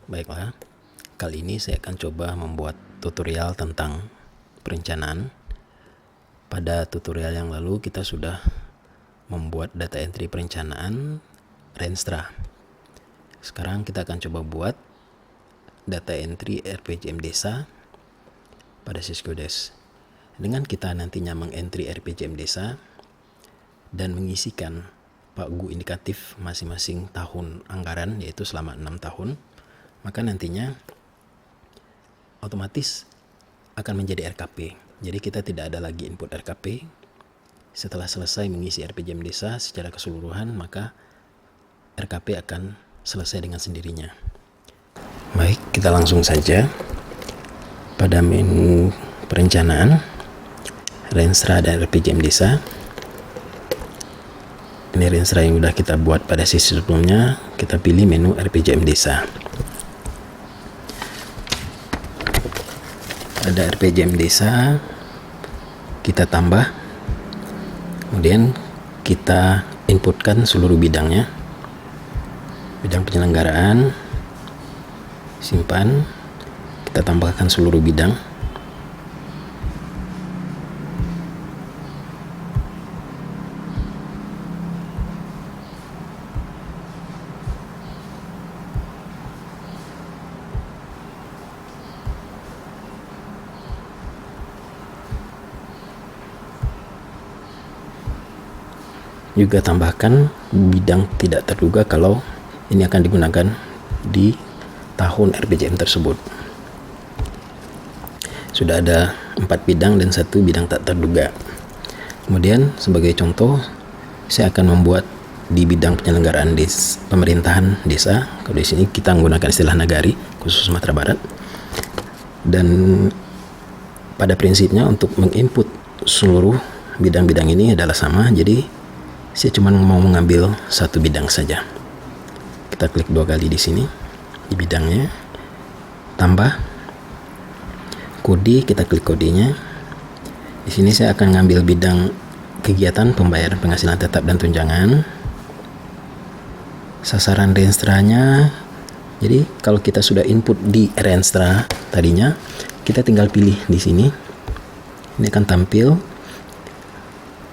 Baiklah, kali ini saya akan coba membuat tutorial tentang perencanaan. Pada tutorial yang lalu kita sudah membuat data entry perencanaan Renstra. Sekarang kita akan coba buat data entry RPJM Desa pada Syscodes. Dengan kita nantinya mengentry RPJM Desa dan mengisikan pagu indikatif masing-masing tahun anggaran, yaitu selama 6 tahun, maka nantinya otomatis akan menjadi RKP. Jadi kita tidak ada lagi input RKP. Setelah selesai mengisi RPJM Desa secara keseluruhan, maka RKP akan selesai dengan sendirinya. Baik, kita langsung saja pada menu perencanaan, Renstra dan RPJM Desa. Ini Renstra yang sudah kita buat pada sesi sebelumnya. Kita pilih menu RPJM Desa. Ada RPJM Desa, kita tambah, kemudian kita inputkan seluruh bidangnya. Bidang penyelenggaraan, simpan, kita tambahkan seluruh bidang. Juga tambahkan bidang tidak terduga kalau ini akan digunakan di tahun RPJM tersebut. Sudah ada 4 bidang dan 1 bidang tak terduga. Kemudian sebagai contoh, saya akan membuat di bidang penyelenggaraan pemerintahan desa. Kalau di sini kita menggunakan istilah nagari khusus Sumatera Barat. Dan pada prinsipnya untuk menginput seluruh bidang-bidang ini adalah sama. Jadi saya cuma mau mengambil 1 bidang saja. Kita klik 2 kali di sini di bidangnya, tambah kode, kita klik kodenya. Di sini saya akan ngambil bidang kegiatan pembayaran penghasilan tetap dan tunjangan. Sasaran Renstranya, jadi kalau kita sudah input di Renstra tadinya, kita tinggal pilih di sini. Ini akan tampil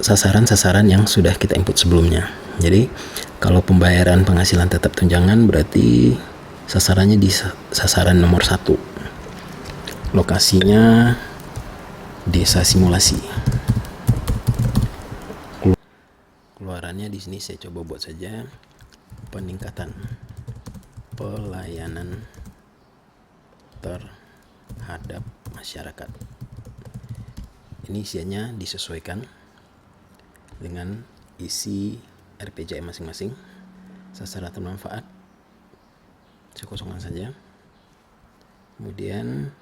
sasaran-sasaran yang sudah kita input sebelumnya. Jadi kalau pembayaran penghasilan tetap tunjangan berarti sasarannya di sasaran nomor 1. Lokasinya desa simulasi. Keluarannya di sini saya coba buat saja peningkatan pelayanan terhadap masyarakat. Ini isiannya disesuaikan dengan isi RPJM masing-masing. Sasaran atau manfaat saya kosongkan saja. Kemudian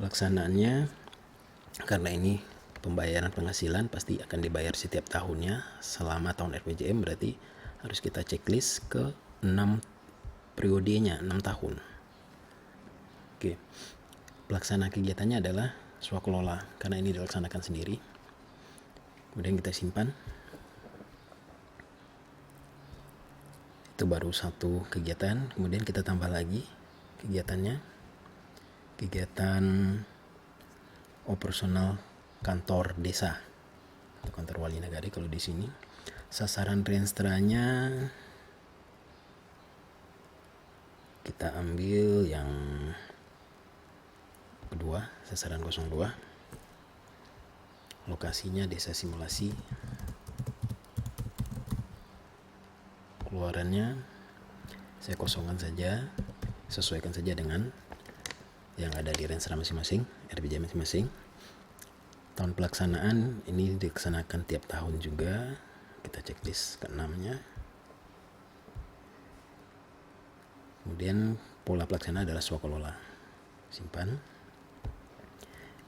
pelaksanaannya, karena ini pembayaran penghasilan pasti akan dibayar setiap tahunnya selama tahun RPJM, berarti harus kita checklist ke 6 periodenya, 6 tahun. Oke. Pelaksana kegiatannya adalah swakelola karena ini dilaksanakan sendiri. Kemudian kita simpan. Itu baru 1 kegiatan. Kemudian kita tambah lagi kegiatannya. Kegiatan operasional kantor desa atau kantor wali negari kalau di sini. Sasaran Renstranya kita ambil yang kedua, sasaran 02. Lokasinya desa simulasi. Keluarannya saya kosongkan saja, sesuaikan saja dengan yang ada di Renstra masing-masing, RPJM masing-masing. Tahun pelaksanaan ini dilaksanakan tiap tahun juga. Kita checklist ke-6-nya. Kemudian pola pelaksana adalah swakelola. Simpan.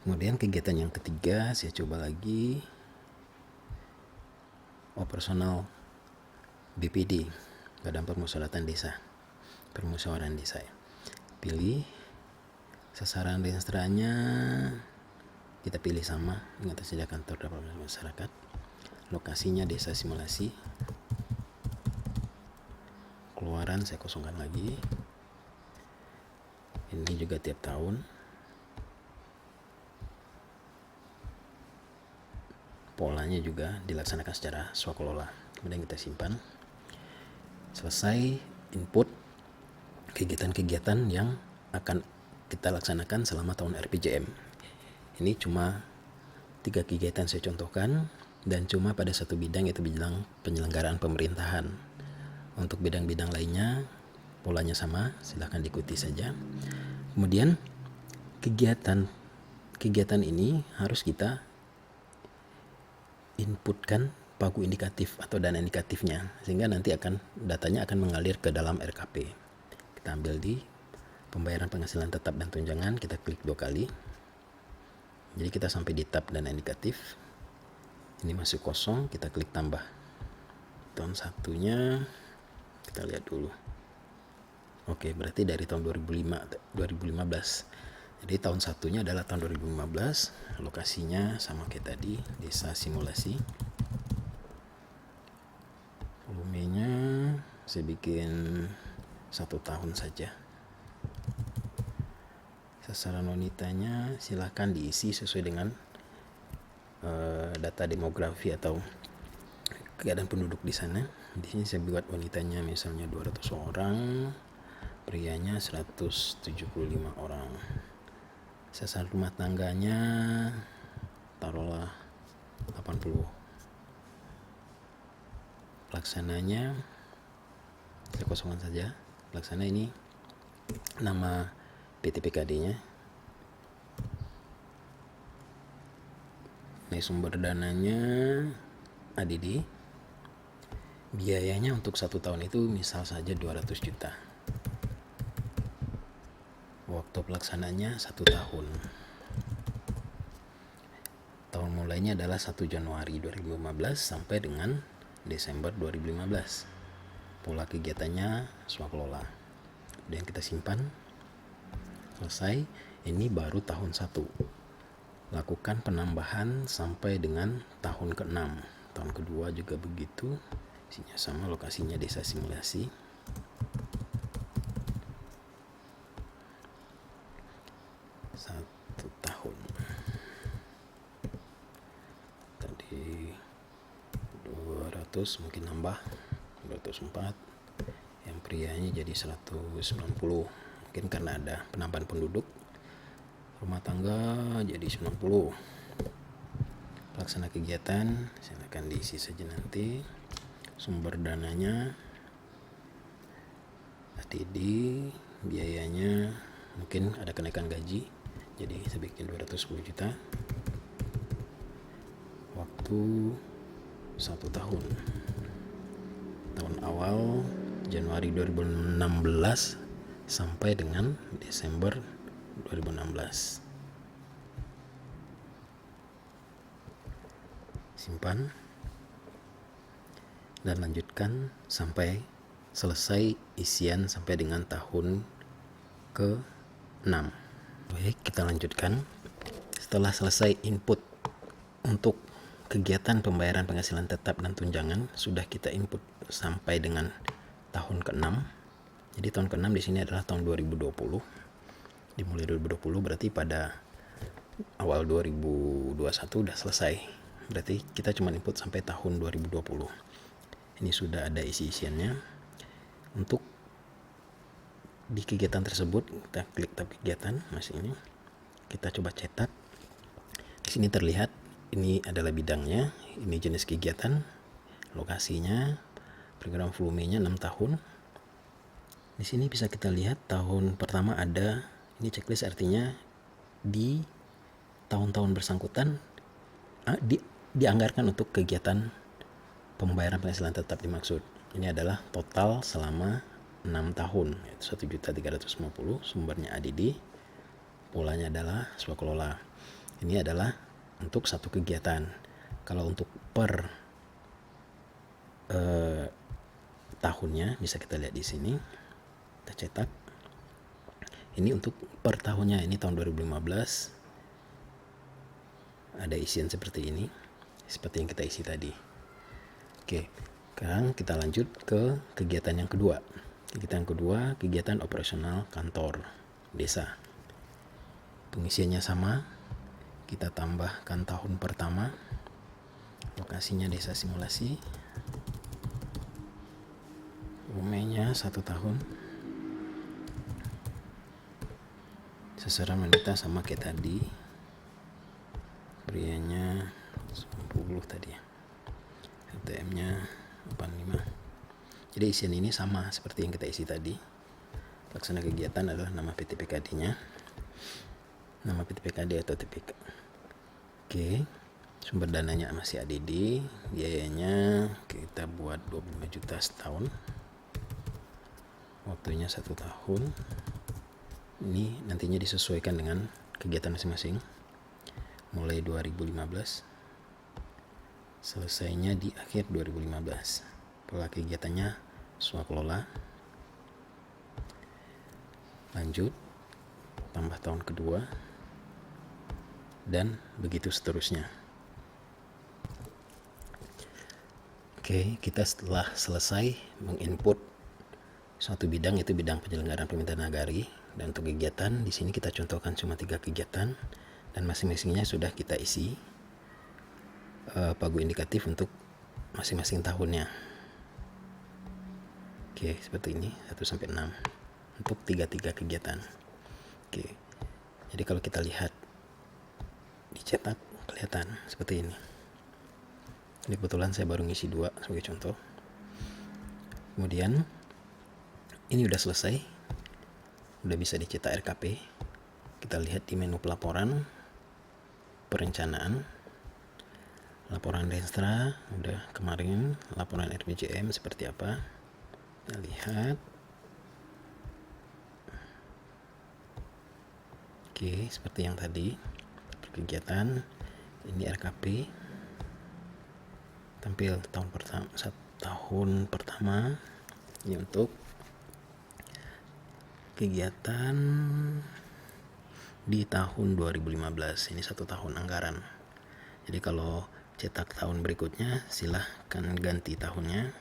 Kemudian kegiatan yang ketiga saya coba lagi operasional BPD, Badan Permusyawaratan Desa. Permusyawaratan Desa. Pilih sasaran Renstranya, kita pilih sama, ingat saja kantor dapat masyarakat. Lokasinya desa simulasi. Keluaran saya kosongkan lagi. Ini juga tiap tahun. Polanya juga dilaksanakan secara swakelola. Kemudian kita simpan. Selesai input kegiatan-kegiatan yang akan kita laksanakan selama tahun RPJM. Ini cuma 3 kegiatan saya contohkan dan cuma pada satu bidang, yaitu bidang penyelenggaraan pemerintahan. Untuk bidang-bidang lainnya polanya sama, silahkan diikuti saja. Kemudian kegiatan ini harus kita inputkan pagu indikatif atau dana indikatifnya, sehingga nanti datanya akan mengalir ke dalam RKP. Kita ambil di pembayaran penghasilan tetap dan tunjangan, kita klik 2 kali. Jadi kita sampai di tab dana indikatif. Ini masih kosong, kita klik tambah. Tahun satunya kita lihat dulu. Oke, berarti dari tahun 2015. Jadi tahun satunya adalah tahun 2015. Lokasinya sama kayak tadi, desa simulasi. Volumenya saya bikin 1 tahun saja. Sasaran wanitanya silahkan diisi sesuai dengan data demografi atau keadaan penduduk di sana. Di sini saya buat wanitanya misalnya 200 orang, prianya 175 orang. Sasaran rumah tangganya taruhlah 80. Pelaksananya saya kosongkan saja. Pelaksana ini nama PTPKD-nya. Ini sumber dananya ADD. Biayanya untuk 1 tahun itu misal saja 200 juta. Waktu pelaksananya 1 tahun. Tahun mulainya adalah 1 Januari 2015 sampai dengan Desember 2015. Pola kegiatannya swakelola. Kemudian kita simpan. Selesai. Ini baru tahun 1. Lakukan penambahan sampai dengan tahun ke-6. Tahun kedua juga begitu. Isinya sama, lokasinya desa simulasi. Satu tahun. Tadi 200, mungkin nambah 204. Yang prianya jadi 190. Mungkin karena ada penambahan penduduk. Rumah tangga jadi 90. Pelaksana kegiatan silakan diisi saja nanti. Sumber dananya ATD, biayanya mungkin ada kenaikan gaji, jadi saya bikin 210 juta. Waktu 1 tahun. Tahun awal Januari 2016 sampai dengan Desember 2016. Simpan dan lanjutkan sampai selesai isian sampai dengan tahun ke-6. Baik, kita lanjutkan. Setelah selesai input untuk kegiatan pembayaran penghasilan tetap dan tunjangan, sudah kita input sampai dengan tahun ke-6. Jadi tahun ke-6 di sini adalah tahun 2020. Dimulai 2020 berarti pada awal 2021 udah selesai. Berarti kita cuma input sampai tahun 2020. Ini sudah ada isi-isiannya. Untuk di kegiatan tersebut kita klik tab kegiatan, masih ini. Kita coba cetak. Di sini terlihat ini adalah bidangnya, ini jenis kegiatan, lokasinya, program volumenya 6 tahun. Di sini bisa kita lihat tahun pertama ada, ini checklist artinya di tahun-tahun bersangkutan dianggarkan untuk kegiatan pembayaran penghasilan tetap dimaksud. Ini adalah total selama 6 tahun, yaitu 1.350.000, sumbernya ADD, polanya adalah swakelola. Ini adalah untuk satu kegiatan. Kalau untuk per tahunnya bisa kita lihat di sini. Kita cetak. Ini untuk per tahunnya, ini tahun 2015. Ada isian seperti ini, seperti yang kita isi tadi. Oke, sekarang kita lanjut ke kegiatan yang kedua. Kegiatan yang kedua, kegiatan operasional kantor. desa. Pengisiannya sama, kita tambahkan tahun pertama, lokasinya desa simulasi, umurnya 1 tahun, sasaran wanita sama kayak tadi, prianya 90 tadi ya, LTM nya 85. Jadi isian ini sama seperti yang kita isi tadi. Pelaksana kegiatan adalah nama PT PKD nya, nama PT PKD atau TPK. Oke, sumber dananya masih ADD, biayanya kita buat 25 juta setahun, waktunya 1 tahun. Ini nantinya disesuaikan dengan kegiatan masing-masing, mulai 2015, selesainya di akhir 2015. Pola kegiatannya swakelola, lanjut, tambah tahun kedua, dan begitu seterusnya. Oke, kita setelah selesai menginput suatu bidang, itu bidang penyelenggaraan pemerintahan nagari, dan untuk kegiatan di sini kita contohkan cuma 3 kegiatan dan masing-masingnya sudah kita isi pagu indikatif untuk masing-masing tahunnya. Oke, seperti ini 1 sampai 6 untuk 3 kegiatan. Oke. Jadi kalau kita lihat dicetak kelihatan seperti ini. Ini kebetulan saya baru ngisi 2 sebagai contoh. Kemudian ini udah selesai, udah bisa dicetak RKP. Kita lihat di menu pelaporan, perencanaan, laporan Denstra udah kemarin, laporan RPJM seperti apa. Kita lihat. Oke, seperti yang tadi, kegiatan ini RKP, tampil tahun pertama ini untuk kegiatan di tahun 2015. Ini 1 tahun anggaran. Jadi kalau cetak tahun berikutnya silahkan ganti tahunnya.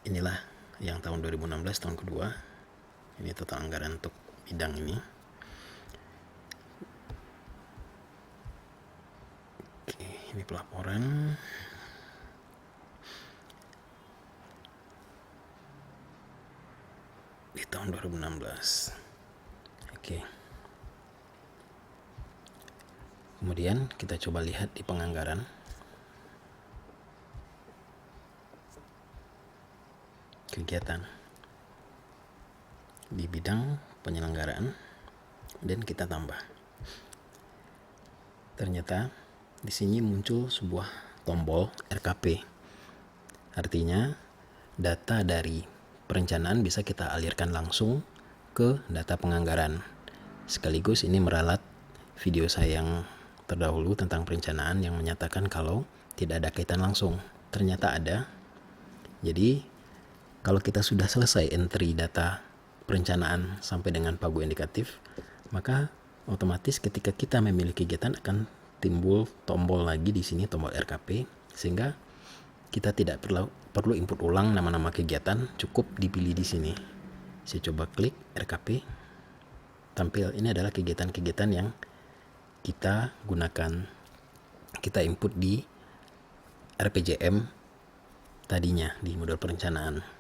Inilah yang tahun 2016, tahun kedua. Ini total anggaran untuk bidang ini. Oke, ini pelaporan. Di tahun 2016. Oke. Kemudian kita coba lihat di penganggaran. Kegiatan di bidang penyelenggaraan, dan kita tambah. Ternyata di sini muncul sebuah tombol RKP. Artinya data dari perencanaan bisa kita alirkan langsung ke data penganggaran. Sekaligus ini meralat video saya yang terdahulu tentang perencanaan yang menyatakan kalau tidak ada kaitan langsung. Ternyata ada. Jadi kalau kita sudah selesai entry data perencanaan sampai dengan pagu indikatif, maka otomatis ketika kita memilih kegiatan akan timbul tombol lagi di sini, tombol RKP, sehingga kita tidak perlu input ulang nama-nama kegiatan, cukup dipilih di sini. Saya coba klik RKP, tampil. Ini adalah kegiatan-kegiatan yang kita gunakan, kita input di RPJM tadinya di modul perencanaan.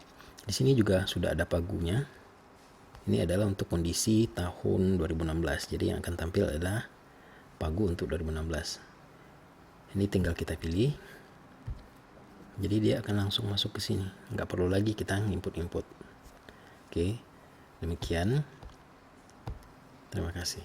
Di sini juga sudah ada pagunya. Ini adalah untuk kondisi tahun 2016. Jadi yang akan tampil adalah pagu untuk 2016. Ini tinggal kita pilih. Jadi dia akan langsung masuk ke sini. Nggak perlu lagi kita input-input. Oke, demikian. Terima kasih.